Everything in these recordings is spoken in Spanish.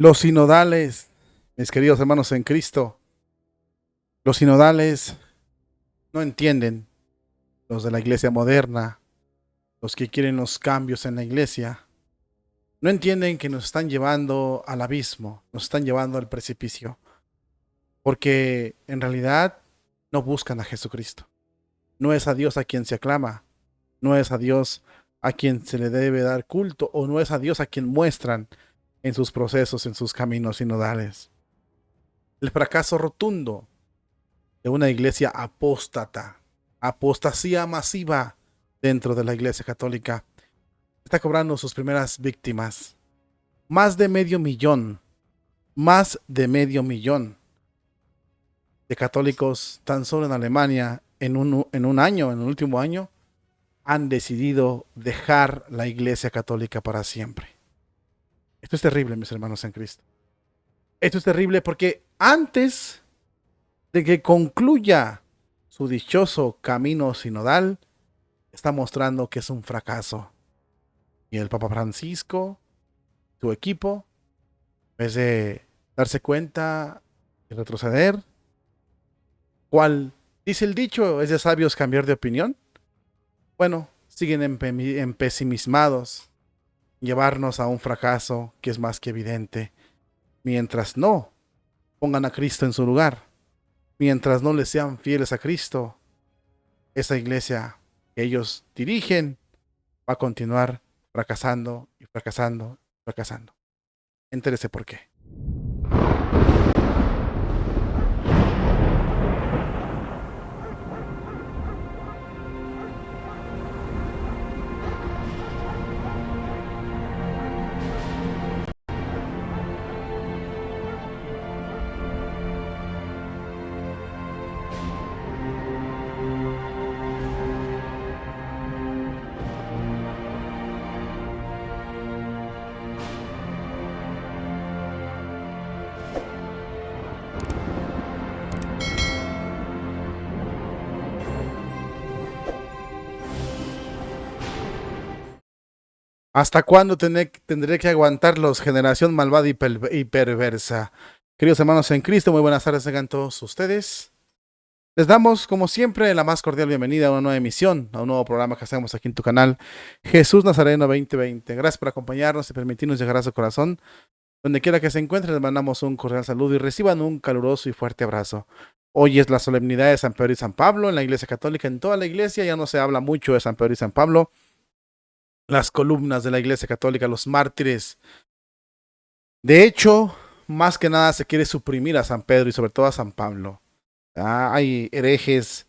Los sinodales, mis queridos hermanos en Cristo, los sinodales no entienden, los de la iglesia moderna, los que quieren los cambios en la iglesia, no entienden que nos están llevando al abismo, nos están llevando al precipicio, porque en realidad no buscan a Jesucristo. No es a Dios a quien se aclama, no es a Dios a quien se le debe dar culto, o no es a Dios a quien muestran en sus procesos, en sus caminos sinodales. El fracaso rotundo de una iglesia apóstata, apostasía masiva dentro de la iglesia católica, está cobrando sus primeras víctimas. Más de medio millón de católicos tan solo en Alemania en un año, en el último año, han decidido dejar la iglesia católica para siempre. Esto es terrible, mis hermanos en Cristo. Esto es terrible porque antes de que concluya su dichoso camino sinodal, está mostrando que es un fracaso. Y el Papa Francisco, su equipo, en vez de darse cuenta y retroceder, ¿cuál dice el dicho? ¿Es de sabios cambiar de opinión? Bueno, siguen empesimismados, llevarnos a un fracaso que es más que evidente, mientras no pongan a Cristo en su lugar, mientras no les sean fieles a Cristo, esa iglesia que ellos dirigen va a continuar fracasando y fracasando y fracasando. Entérese por qué. ¿Hasta cuándo tendré que aguantarlos, generación malvada y perversa? Queridos hermanos en Cristo, muy buenas tardes tengan todos ustedes. Les damos, como siempre, la más cordial bienvenida a una nueva emisión, a un nuevo programa que hacemos aquí en tu canal, Jesús Nazareno 2020. Gracias por acompañarnos y permitirnos llegar a su corazón. Donde quiera que se encuentren, les mandamos un cordial saludo y reciban un caluroso y fuerte abrazo. Hoy es la solemnidad de San Pedro y San Pablo en la Iglesia Católica. En toda la Iglesia ya no se habla mucho de San Pedro y San Pablo. Las columnas de la Iglesia Católica, los mártires. De hecho, más que nada se quiere suprimir a San Pedro y sobre todo a San Pablo. Hay herejes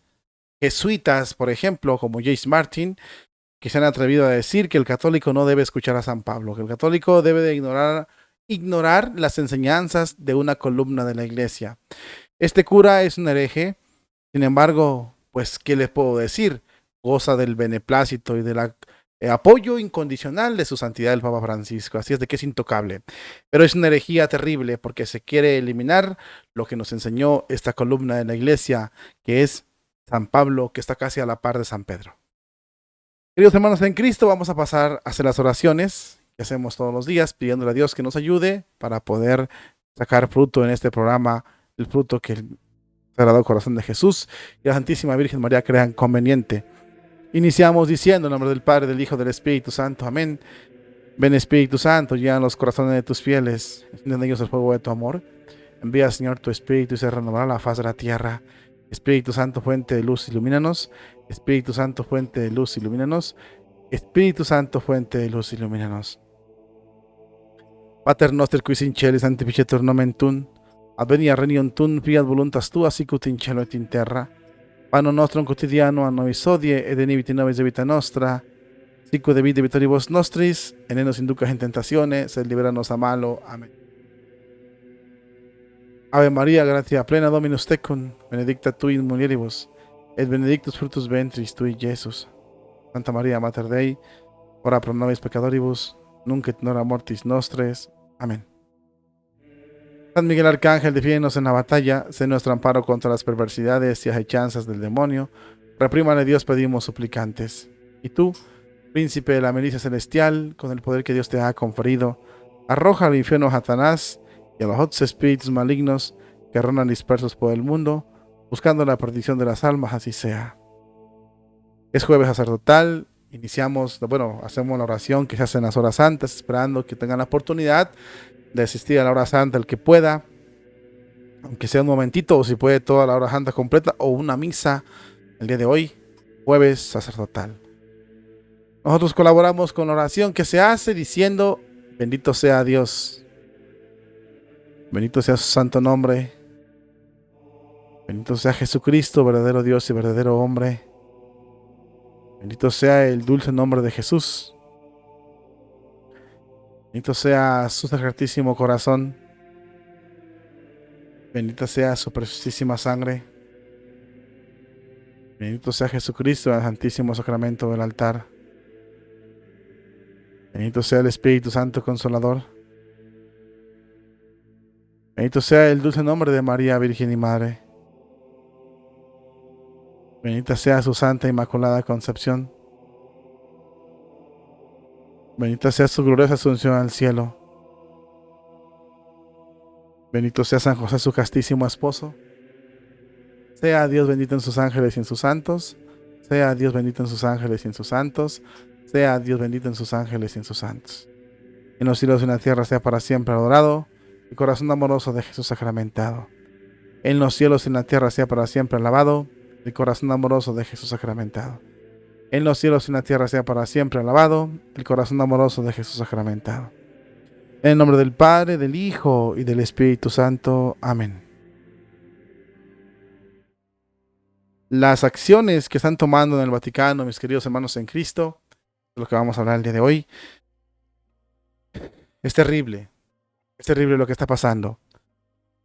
jesuitas, por ejemplo, como James Martin, que se han atrevido a decir que el católico no debe escuchar a San Pablo, que el católico debe de ignorar las enseñanzas de una columna de la Iglesia. Este cura es un hereje, sin embargo, pues, ¿qué les puedo decir? Goza del beneplácito y de la apoyo incondicional de su santidad el Papa Francisco, así es de que es intocable. Pero es una herejía terrible porque se quiere eliminar lo que nos enseñó esta columna de la Iglesia, que es San Pablo, que está casi a la par de San Pedro. Queridos hermanos en Cristo, vamos a pasar a hacer las oraciones que hacemos todos los días, pidiéndole a Dios que nos ayude para poder sacar fruto en este programa, el fruto que el Sagrado Corazón de Jesús y la Santísima Virgen María crean conveniente. Iniciamos diciendo en nombre del Padre, del Hijo, del Espíritu Santo. Amén. Ven Espíritu Santo, llena los corazones de tus fieles, enciende en ellos el fuego de tu amor. Envía, Señor, tu Espíritu y se renovará la faz de la tierra. Espíritu Santo, fuente de luz, ilumínanos. Espíritu Santo, fuente de luz, ilumínanos. Espíritu Santo, fuente de luz, ilumínanos. Pater noster qui in celis sanctificetur nomen tuum, advenia regnum tuum, fiat voluntas tua sicut in cielo et in terra. Panem nostrum quotidianum a nobis hodie, et dimitte nobis vita nostra, sic ut evite vitoribus nostris, et ne nos inducas in tentationes, sed libera-nos a malo. Amén. Ave María, gratia plena Dominus tecum, benedicta tu in mulieribus, et benedictus fructus ventris tui, Iesus. Santa María, Mater Dei, ora pro nobis peccatoribus, nunc et in hora mortis nostres. Amén. San Miguel Arcángel, defiéndonos en la batalla, sé nuestro amparo contra las perversidades y acechanzas del demonio. Reprímale Dios, pedimos suplicantes. Y tú, príncipe de la milicia celestial, con el poder que Dios te ha conferido, arroja al infierno a Satanás y a los otros espíritus malignos que rondan dispersos por el mundo, buscando la perdición de las almas, así sea. Es jueves sacerdotal, hacemos la oración que se hace en las horas santas, esperando que tengan la oportunidad de asistir a la hora santa el que pueda, aunque sea un momentito, o si puede toda la hora santa completa, o una misa el día de hoy, jueves sacerdotal. Nosotros colaboramos con la oración que se hace diciendo: bendito sea Dios, bendito sea su santo nombre, bendito sea Jesucristo, verdadero Dios y verdadero hombre, bendito sea el dulce nombre de Jesús, bendito sea su sacratísimo corazón, bendita sea su preciosísima sangre, bendito sea Jesucristo en el santísimo sacramento del altar, bendito sea el Espíritu Santo Consolador, bendito sea el dulce nombre de María Virgen y Madre, bendita sea su santa inmaculada concepción, bendita sea su gloriosa asunción al cielo, bendito sea San José, su castísimo esposo. Sea Dios bendito en sus ángeles y en sus santos. Sea Dios bendito en sus ángeles y en sus santos. Sea Dios bendito en sus ángeles y en sus santos. En los cielos y en la tierra sea para siempre adorado el corazón amoroso de Jesús sacramentado. En los cielos y en la tierra sea para siempre alabado el corazón amoroso de Jesús sacramentado. En los cielos y en la tierra sea para siempre alabado el corazón amoroso de Jesús sacramentado. En el nombre del Padre, del Hijo y del Espíritu Santo. Amén. Las acciones que están tomando en el Vaticano, mis queridos hermanos en Cristo, de lo que vamos a hablar el día de hoy, es terrible lo que está pasando.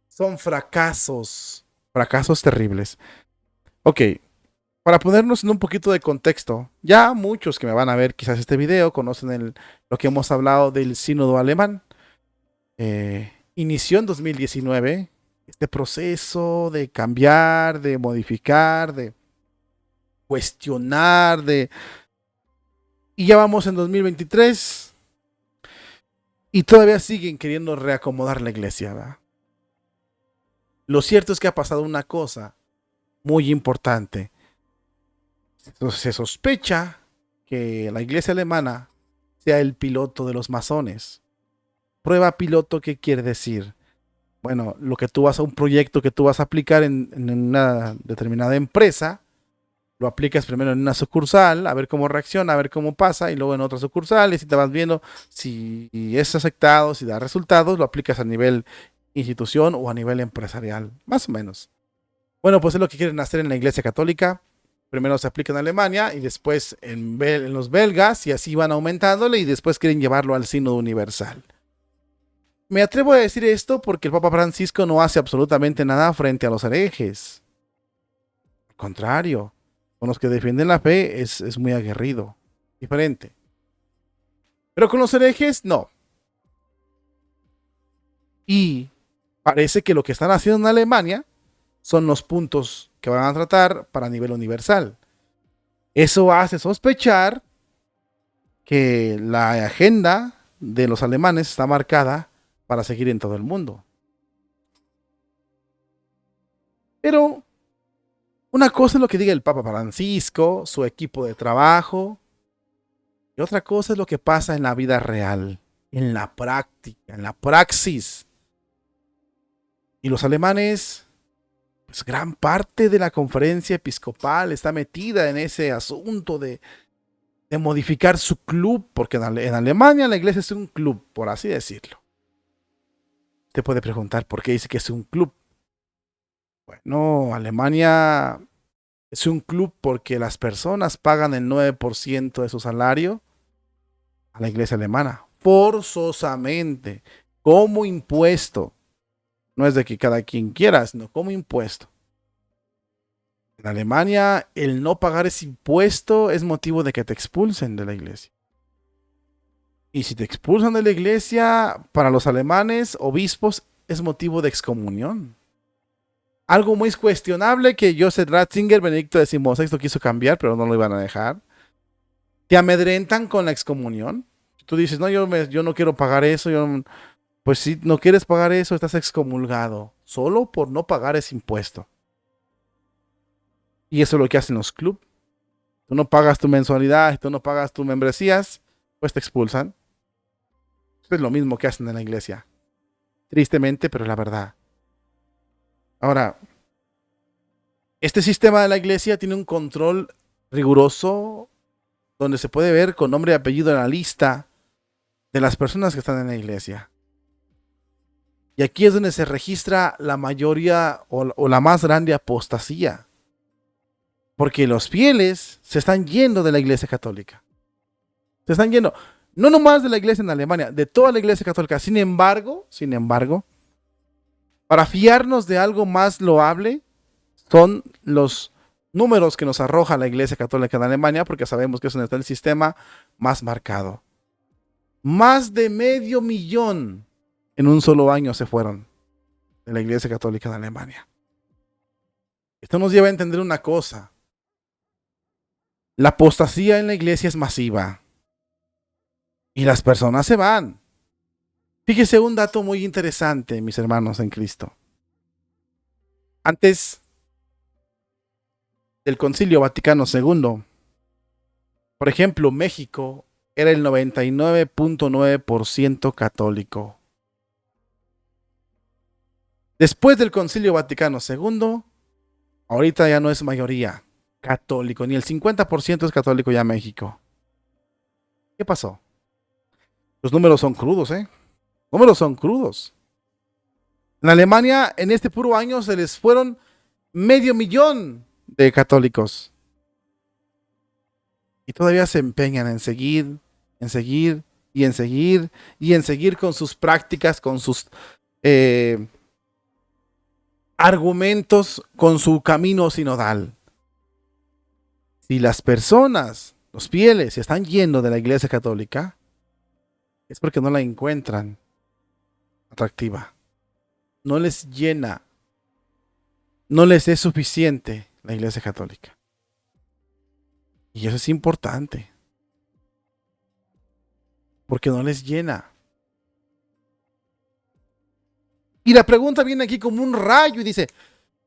Son fracasos terribles. Ok, para ponernos en un poquito de contexto, ya muchos que me van a ver quizás este video conocen lo que hemos hablado del sínodo alemán. Inició en 2019 este proceso de cambiar, de modificar, de cuestionar, y ya vamos en 2023 y todavía siguen queriendo reacomodar la iglesia, ¿verdad? Lo cierto es que ha pasado una cosa muy importante. Se sospecha que la iglesia alemana sea el piloto de los masones. Prueba piloto, ¿qué quiere decir? Bueno, un proyecto que tú vas a aplicar en una determinada empresa, lo aplicas primero en una sucursal, a ver cómo reacciona, a ver cómo pasa, y luego en otra sucursal, y si te vas viendo si es aceptado, si da resultados, lo aplicas a nivel institución o a nivel empresarial, más o menos. Bueno, pues es lo que quieren hacer en la Iglesia Católica. Primero se aplica en Alemania y después en los belgas, y así van aumentándole, y después quieren llevarlo al sínodo universal. Me atrevo a decir esto porque el Papa Francisco no hace absolutamente nada frente a los herejes. Al contrario, con los que defienden la fe es muy aguerrido, diferente. Pero con los herejes, no. Y parece que lo que están haciendo en Alemania son los puntos que van a tratar para nivel universal. Eso hace sospechar que la agenda de los alemanes está marcada para seguir en todo el mundo. Pero una cosa es lo que diga el Papa Francisco, su equipo de trabajo, y otra cosa es lo que pasa en la vida real, en la práctica, en la praxis. Y los alemanes, pues gran parte de la conferencia episcopal está metida en ese asunto de modificar su club, porque en Alemania la iglesia es un club, por así decirlo. Te puede preguntar por qué dice que es un club. Bueno, Alemania es un club porque las personas pagan el 9% de su salario a la iglesia alemana, forzosamente, como impuesto. No es de que cada quien quiera, sino como impuesto. En Alemania, el no pagar ese impuesto es motivo de que te expulsen de la iglesia. Y si te expulsan de la iglesia, para los alemanes, obispos, es motivo de excomunión. Algo muy cuestionable que Joseph Ratzinger, Benedicto XVI, quiso cambiar, pero no lo iban a dejar. Te amedrentan con la excomunión. Tú dices, no, yo no quiero pagar eso, Pues si no quieres pagar eso, estás excomulgado, solo por no pagar ese impuesto. Y eso es lo que hacen los clubes. Tú no pagas tu mensualidad, tú no pagas tus membresías, pues te expulsan. Eso es lo mismo que hacen en la iglesia. Tristemente, pero es la verdad. Ahora, este sistema de la iglesia tiene un control riguroso donde se puede ver con nombre y apellido en la lista de las personas que están en la iglesia. Y aquí es donde se registra la mayoría o la más grande apostasía. Porque los fieles se están yendo de la iglesia católica. Se están yendo, no nomás de la iglesia en Alemania, de toda la iglesia católica. Sin embargo, para fiarnos de algo más loable, son los números que nos arroja la iglesia católica en Alemania, porque sabemos que es donde está el sistema más marcado. Más de 500,000 en un solo año se fueron de la iglesia católica en Alemania. Esto nos lleva a entender una cosa. La apostasía en la iglesia es masiva. Y las personas se van. Fíjese un dato muy interesante, mis hermanos en Cristo. Antes del Concilio Vaticano II, por ejemplo, México era el 99.9% católico. Después del Concilio Vaticano II, ahorita ya no es mayoría católico, ni el 50% es católico ya en México. ¿Qué pasó? Los números son crudos, Números son crudos. En Alemania, en este puro año, se les fueron 500,000 de católicos. Y todavía se empeñan en seguir, en seguir, y en seguir, y en seguir con sus prácticas, con sus argumentos, con su camino sinodal. Si las personas, los fieles, se están yendo de la iglesia católica, es porque no la encuentran atractiva. No les llena. No les es suficiente la iglesia católica. Y eso es importante. Porque no les llena. Y la pregunta viene aquí como un rayo y dice,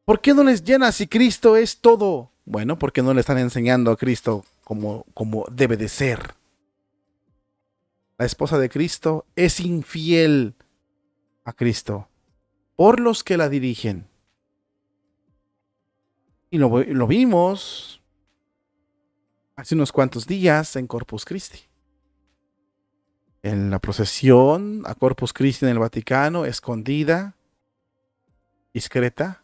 ¿por qué no les llena si Cristo es todo? Bueno, porque no le están enseñando a Cristo como debe de ser. La esposa de Cristo es infiel a Cristo por los que la dirigen. Y lo vimos hace unos cuantos días en Corpus Christi. En la procesión a Corpus Christi en el Vaticano, escondida, discreta,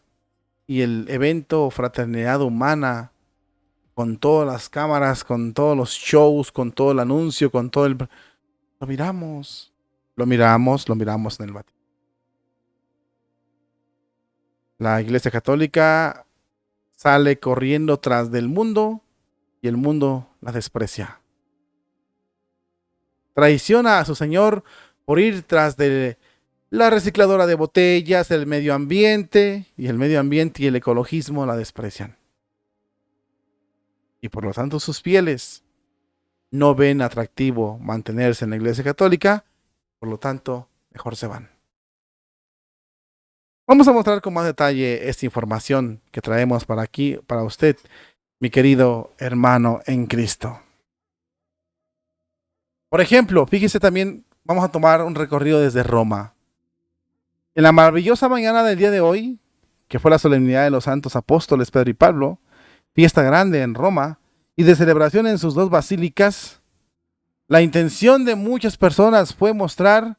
y el evento Fraternidad Humana, con todas las cámaras, con todos los shows, con todo el anuncio, con todo el... Lo miramos en el Vaticano. La Iglesia Católica sale corriendo tras del mundo y el mundo la desprecia. Traiciona a su Señor por ir tras de la recicladora de botellas, el medio ambiente, y el medio ambiente y el ecologismo la desprecian. Y por lo tanto sus fieles no ven atractivo mantenerse en la Iglesia Católica, por lo tanto mejor se van. Vamos a mostrar con más detalle esta información que traemos para aquí, para usted, mi querido hermano en Cristo. Por ejemplo, fíjese también, vamos a tomar un recorrido desde Roma. En la maravillosa mañana del día de hoy, que fue la solemnidad de los santos apóstoles Pedro y Pablo, fiesta grande en Roma, y de celebración en sus dos basílicas, la intención de muchas personas fue mostrar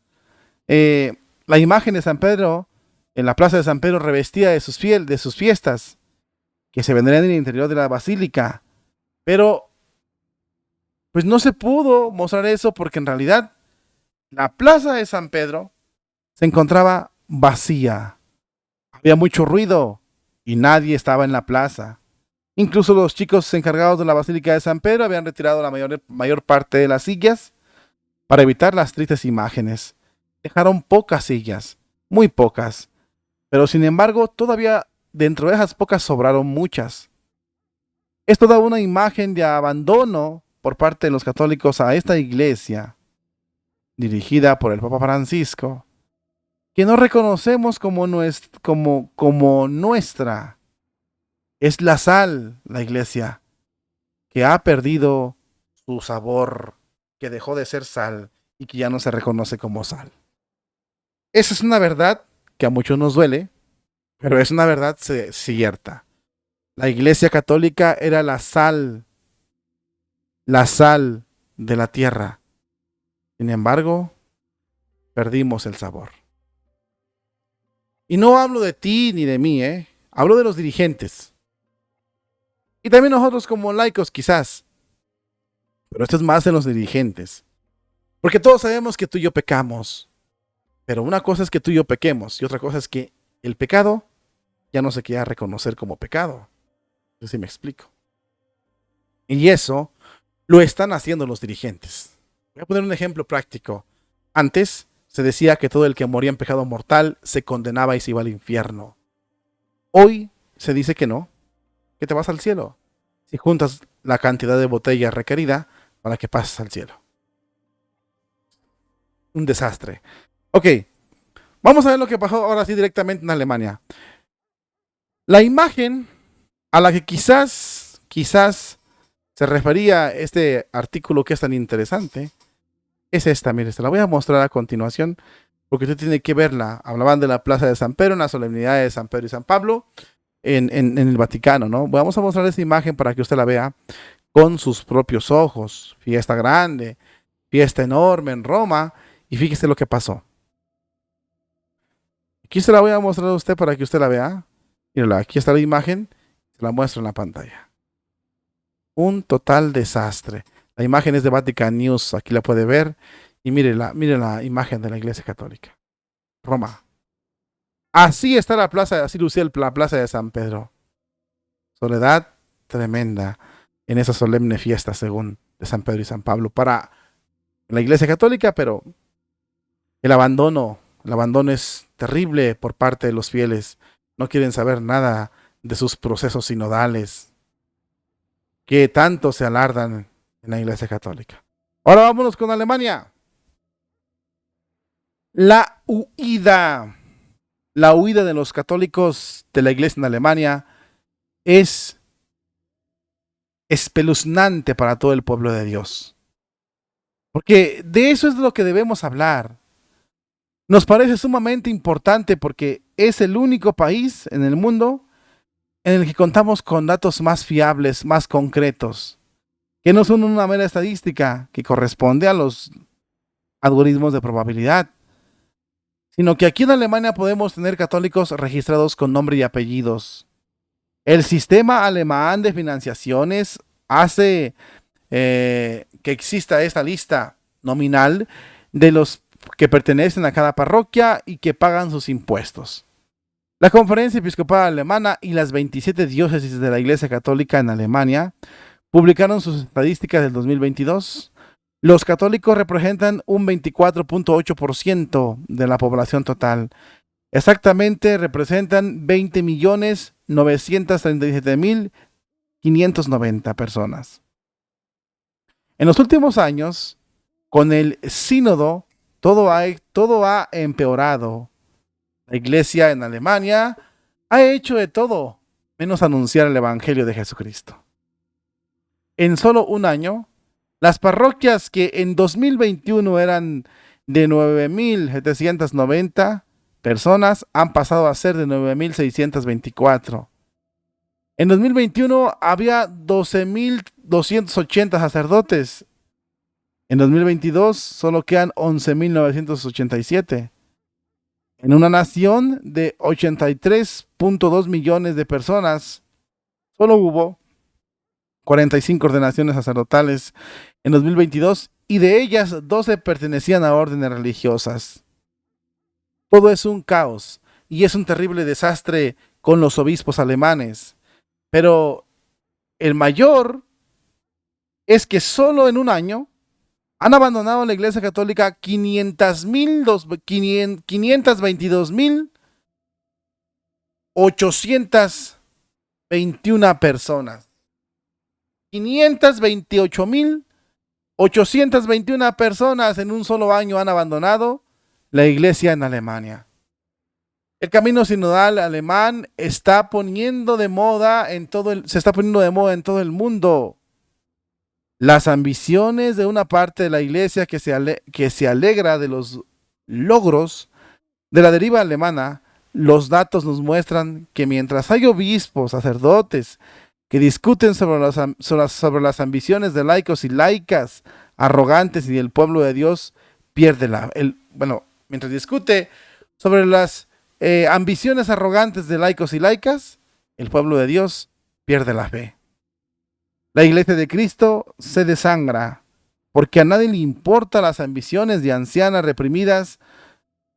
la imagen de San Pedro en la plaza de San Pedro revestida de sus fiestas, que se vendrían en el interior de la basílica. Pero pues no se pudo mostrar eso porque en realidad la plaza de San Pedro se encontraba vacía. Había mucho ruido y nadie estaba en la plaza. Incluso los chicos encargados de la Basílica de San Pedro habían retirado la mayor parte de las sillas para evitar las tristes imágenes. Dejaron pocas sillas, muy pocas, pero sin embargo todavía dentro de esas pocas sobraron muchas. Esto da una imagen de abandono por parte de los católicos a esta iglesia, dirigida por el Papa Francisco, que no reconocemos como nuestra. Es la sal, la iglesia, que ha perdido su sabor, que dejó de ser sal y que ya no se reconoce como sal. Esa es una verdad que a muchos nos duele, pero es una verdad cierta. La iglesia católica era la sal de la tierra. Sin embargo, perdimos el sabor. Y no hablo de ti ni de mí, ¿eh? Hablo de los dirigentes. Y también nosotros como laicos quizás. Pero esto es más de los dirigentes. Porque todos sabemos que tú y yo pecamos. Pero una cosa es que tú y yo pequemos y otra cosa es que el pecado ya no se quiera reconocer como pecado. No sé si me explico. Y eso lo están haciendo los dirigentes. Voy a poner un ejemplo práctico. Antes se decía que todo el que moría en pecado mortal se condenaba y se iba al infierno. Hoy se dice que no, que te vas al cielo, si juntas la cantidad de botellas requerida para que pases al cielo. Un desastre. Ok, vamos a ver lo que pasó ahora sí directamente en Alemania. La imagen a la que quizás se refería este artículo que es tan interesante es esta. Mire, se la voy a mostrar a continuación porque usted tiene que verla. Hablaban de la Plaza de San Pedro, en la solemnidad de San Pedro y San Pablo en el Vaticano, ¿no? Vamos a mostrar esa imagen para que usted la vea con sus propios ojos. Fiesta grande, fiesta enorme en Roma, y fíjese lo que pasó. Aquí se la voy a mostrar a usted para que usted la vea. Mírala, aquí está la imagen, se la muestro en la pantalla. Un total desastre. La imagen es de Vatican News, aquí la puede ver. Y mire la imagen de la Iglesia Católica. Roma. Así está la plaza, así lucía la plaza de San Pedro. Soledad tremenda en esa solemne fiesta, según de San Pedro y San Pablo, para la Iglesia Católica, pero el abandono es terrible por parte de los fieles. No quieren saber nada de sus procesos sinodales, que tanto se alardan en la Iglesia Católica. Ahora vámonos con Alemania. La huida de los católicos de la Iglesia en Alemania es espeluznante para todo el pueblo de Dios. Porque de eso es de lo que debemos hablar. Nos parece sumamente importante porque es el único país en el mundo en el que contamos con datos más fiables, más concretos, que no son una mera estadística que corresponde a los algoritmos de probabilidad, sino que aquí en Alemania podemos tener católicos registrados con nombre y apellidos. El sistema alemán de financiaciones hace que exista esta lista nominal de los que pertenecen a cada parroquia y que pagan sus impuestos. La Conferencia Episcopal Alemana y las 27 diócesis de la Iglesia Católica en Alemania publicaron sus estadísticas del 2022. Los católicos representan un 24.8% de la población total. Exactamente representan 20.937.590 personas. En los últimos años, con el sínodo, todo ha empeorado. La iglesia en Alemania ha hecho de todo menos anunciar el Evangelio de Jesucristo. En solo un año, las parroquias que en 2021 eran de 9.790 personas han pasado a ser de 9.624. En 2021 había 12.280 sacerdotes. En 2022 solo quedan 11.987. En una nación de 83.2 millones de personas, solo hubo 45 ordenaciones sacerdotales en 2022 y de ellas 12 pertenecían a órdenes religiosas. Todo es un caos y es un terrible desastre con los obispos alemanes. Pero el mayor es que solo en un año han abandonado la Iglesia Católica 522.821 personas. 528.821 personas en un solo año han abandonado la Iglesia en Alemania. El camino sinodal alemán está poniendo de moda se está poniendo de moda en todo el mundo. Las ambiciones de una parte de la iglesia que se alegra de los logros de la deriva alemana, los datos nos muestran que mientras hay obispos, sacerdotes, que discuten sobre las ambiciones de laicos y laicas arrogantes y el pueblo de Dios, mientras discute sobre las ambiciones arrogantes de laicos y laicas, el pueblo de Dios pierde la fe. La iglesia de Cristo se desangra porque a nadie le importan las ambiciones de ancianas reprimidas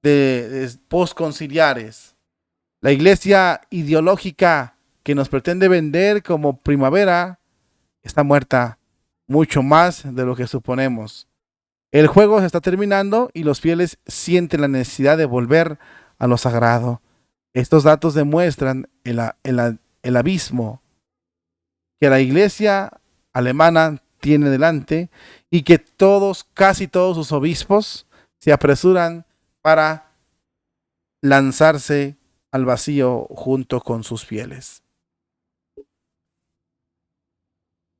de postconciliares. La iglesia ideológica que nos pretende vender como primavera está muerta mucho más de lo que suponemos. El juego se está terminando y los fieles sienten la necesidad de volver a lo sagrado. Estos datos demuestran el abismo que la iglesia alemana tiene delante y que casi todos sus obispos se apresuran para lanzarse al vacío junto con sus fieles.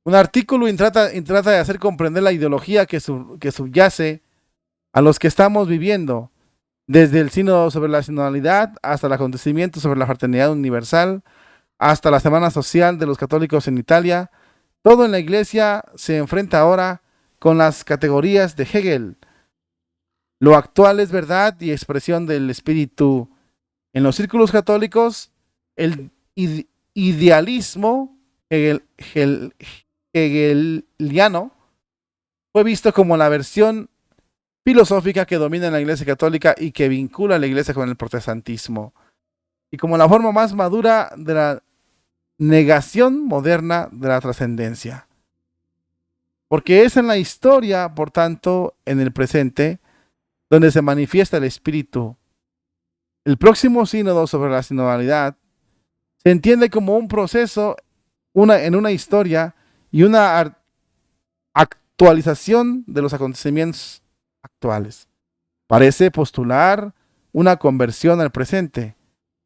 Un artículo trata de hacer comprender la ideología que subyace a los que estamos viviendo, desde el sínodo sobre la sinodalidad hasta el acontecimiento sobre la fraternidad universal, hasta la semana social de los católicos en Italia. Todo en la iglesia se enfrenta ahora con las categorías de Hegel. Lo actual es verdad y expresión del espíritu. En los círculos católicos, el idealismo hegeliano fue visto como la versión filosófica que domina en la iglesia católica y que vincula a la iglesia con el protestantismo, y como la forma más madura de la negación moderna de la trascendencia. Porque es en la historia, por tanto, en el presente, donde se manifiesta el espíritu. El próximo sínodo sobre la sinodalidad se entiende como un proceso en una historia y una actualización de los acontecimientos actuales. Parece postular una conversión al presente.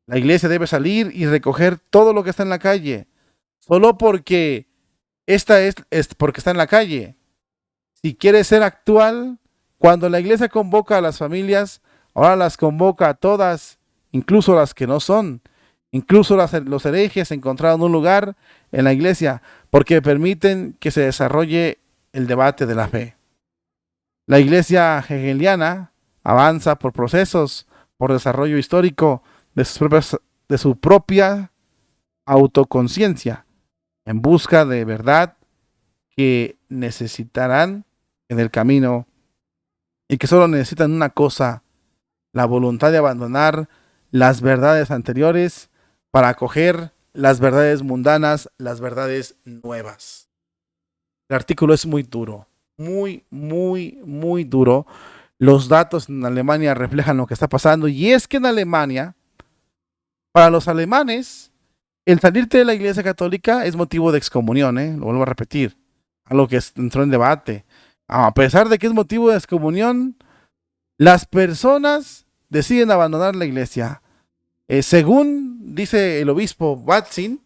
La iglesia debe salir y recoger todo lo que está en la calle, solo porque porque está en la calle. Si quiere ser actual, cuando la iglesia convoca a las familias, ahora las convoca a todas, incluso las que no son. Incluso los herejes encontraron un lugar en la iglesia porque permiten que se desarrolle el debate de la fe. La iglesia hegeliana avanza por procesos, por desarrollo histórico de su propia autoconciencia, en busca de verdad que necesitarán en el camino y que solo necesitan una cosa: la voluntad de abandonar las verdades anteriores para acoger las verdades mundanas, las verdades nuevas. El artículo es muy duro, muy duro. Los datos en Alemania reflejan lo que está pasando, y es que en Alemania, para los alemanes, el salirte de la iglesia católica es motivo de excomunión, lo vuelvo a repetir, algo que entró en debate. A pesar de que es motivo de excomunión, las personas deciden abandonar la iglesia. Según dice el obispo Batzin,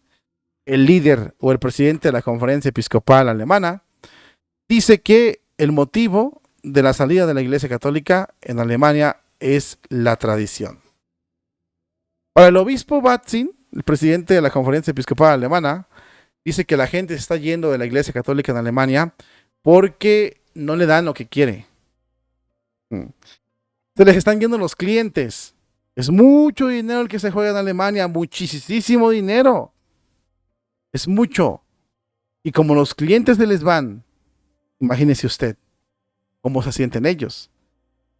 el líder o el presidente de la conferencia episcopal alemana, dice que el motivo de la salida de la iglesia católica en Alemania es la tradición. Para el obispo Batzin, el presidente de la conferencia episcopal alemana, dice que la gente se está yendo de la iglesia católica en Alemania porque no le dan lo que quiere. Se les están yendo los clientes. Es mucho dinero el que se juega en Alemania, muchísimo dinero. Es mucho. Y como los clientes se les van, imagínese usted cómo se sienten ellos.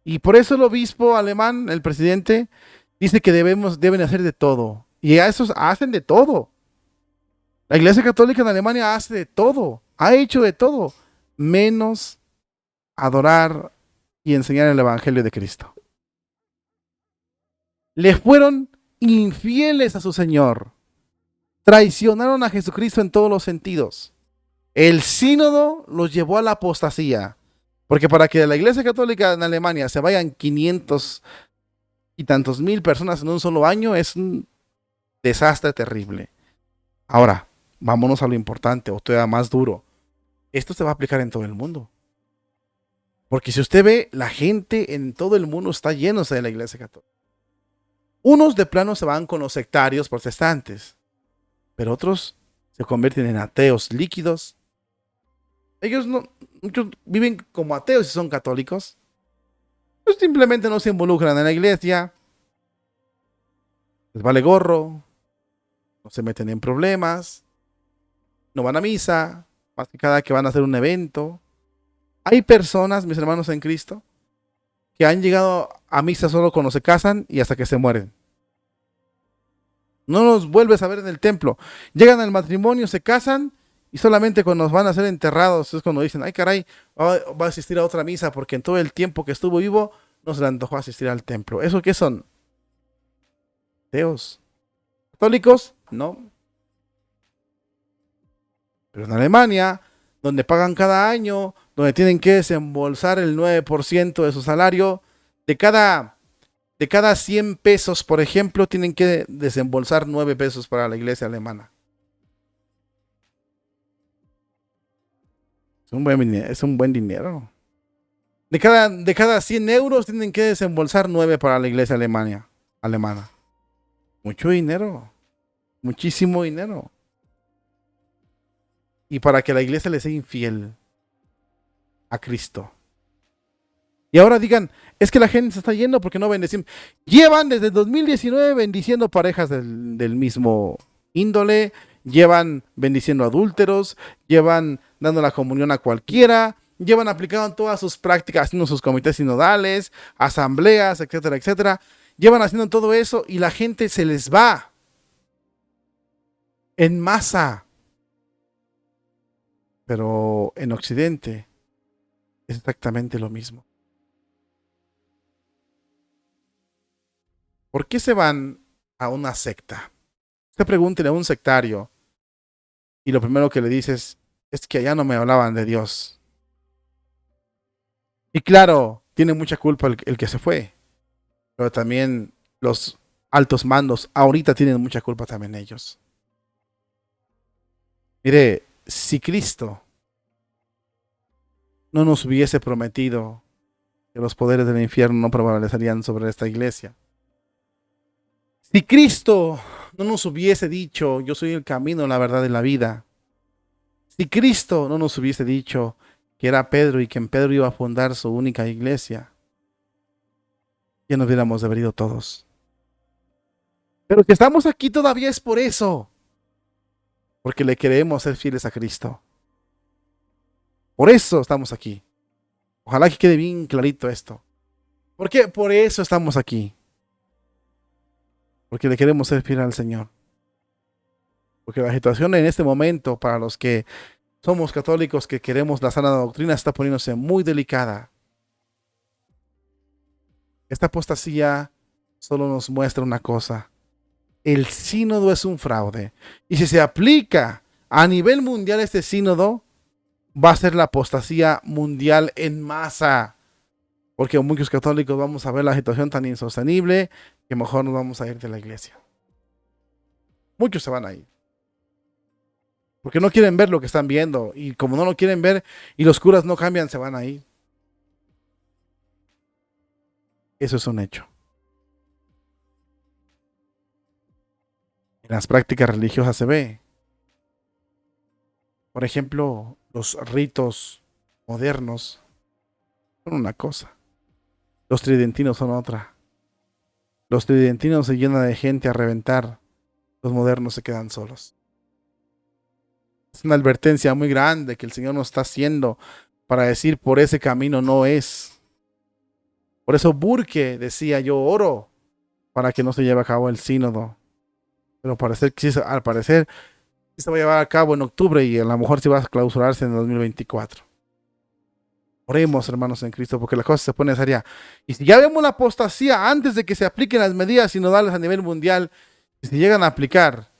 Y por eso el obispo alemán, el presidente, dice que deben hacer de todo. Y a esos hacen de todo. La iglesia católica en Alemania hace de todo. Ha hecho de todo. Menos adorar y enseñar el evangelio de Cristo. Le fueron infieles a su Señor. Traicionaron a Jesucristo en todos los sentidos. El sínodo los llevó a la apostasía. Porque para que de la iglesia católica en Alemania se vayan 500 y tantos mil personas en un solo año es un desastre terrible. Ahora, vámonos a lo importante, o todavía más duro. Esto se va a aplicar en todo el mundo. Porque si usted ve, la gente en todo el mundo está llenos de la iglesia católica. Unos de plano se van con los sectarios protestantes, pero otros se convierten en ateos líquidos. Ellos no, muchos viven como ateos y son católicos. Pues simplemente no se involucran en la iglesia, les vale gorro, no se meten en problemas, no van a misa, más que cada que van a hacer un evento. Hay personas, mis hermanos en Cristo, que han llegado a misa solo cuando se casan y hasta que se mueren. No los vuelves a ver en el templo. Llegan al matrimonio, se casan y solamente cuando van a ser enterrados es cuando dicen, ay caray, va a asistir a otra misa porque en todo el tiempo que estuvo vivo no se le antojó asistir al templo. ¿Eso qué son? Ateos. ¿Católicos? No. Pero en Alemania, donde pagan cada año, donde tienen que desembolsar el 9% de su salario, de cada 100 pesos, por ejemplo, tienen que desembolsar 9 pesos para la iglesia alemana. Es un buen dinero. De cada 100 euros tienen que desembolsar 9 para la iglesia alemana. Mucho dinero. Muchísimo dinero. Y para que la iglesia le sea infiel a Cristo. Y ahora digan, es que la gente se está yendo porque no bendecimos. Llevan desde el 2019 bendiciendo parejas del mismo índole, llevan bendiciendo adúlteros, llevan dando la comunión a cualquiera, llevan aplicando todas sus prácticas, haciendo sus comités sinodales, asambleas, etcétera, etcétera. Llevan haciendo todo eso y la gente se les va en masa. Pero en Occidente es exactamente lo mismo. ¿Por qué se van a una secta? Usted pregúntele a un sectario y lo primero que le dices es que allá no me hablaban de Dios. Y claro, tiene mucha culpa el que se fue, pero también los altos mandos ahorita tienen mucha culpa también ellos. Mire, si Cristo no nos hubiese prometido que los poderes del infierno no prevalecerían sobre esta iglesia, si Cristo no nos hubiese dicho, yo soy el camino, la verdad y la vida, si Cristo no nos hubiese dicho que era Pedro y que en Pedro iba a fundar su única iglesia, ya nos hubiéramos debido todos. Pero que estamos aquí todavía es por eso, porque le queremos ser fieles a Cristo. Por eso estamos aquí. Ojalá que quede bien clarito esto. ¿Por qué? Por eso estamos aquí. Porque le queremos ser fieles al Señor. Porque la situación en este momento, para los que somos católicos que queremos la sana doctrina, está poniéndose muy delicada. Esta apostasía solo nos muestra una cosa. El sínodo es un fraude. Y si se aplica a nivel mundial este sínodo, va a ser la apostasía mundial en masa. Porque muchos católicos vamos a ver la situación tan insostenible que mejor nos vamos a ir de la iglesia. Muchos se van a ir. Porque no quieren ver lo que están viendo. Y como no lo quieren ver y los curas no cambian, se van a ir. Eso es un hecho. En las prácticas religiosas se ve. Por ejemplo, los ritos modernos son una cosa. Los tridentinos son otra. Los tridentinos se llenan de gente a reventar. Los modernos se quedan solos. Es una advertencia muy grande que el Señor nos está haciendo para decir por ese camino no es. Por eso Burke decía, yo oro para que no se lleve a cabo el sínodo. Pero al parecer sí se va a llevar a cabo en octubre y a lo mejor sí va a clausurarse en 2024. Oremos, hermanos en Cristo, porque la cosa se pone seria. Y si ya vemos la apostasía antes de que se apliquen las medidas sinodales a nivel mundial, y si llegan a aplicar,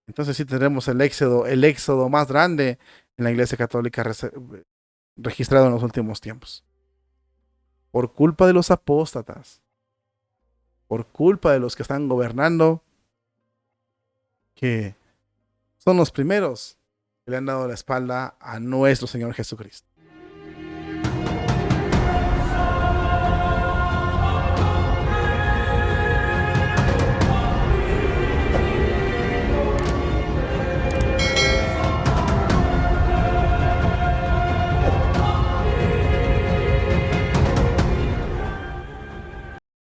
entonces sí tendremos el éxodo más grande en la Iglesia Católica registrado en los últimos tiempos. Por culpa de los apóstatas. por culpa de los que están gobernando, que son los primeros que le han dado la espalda a nuestro Señor Jesucristo.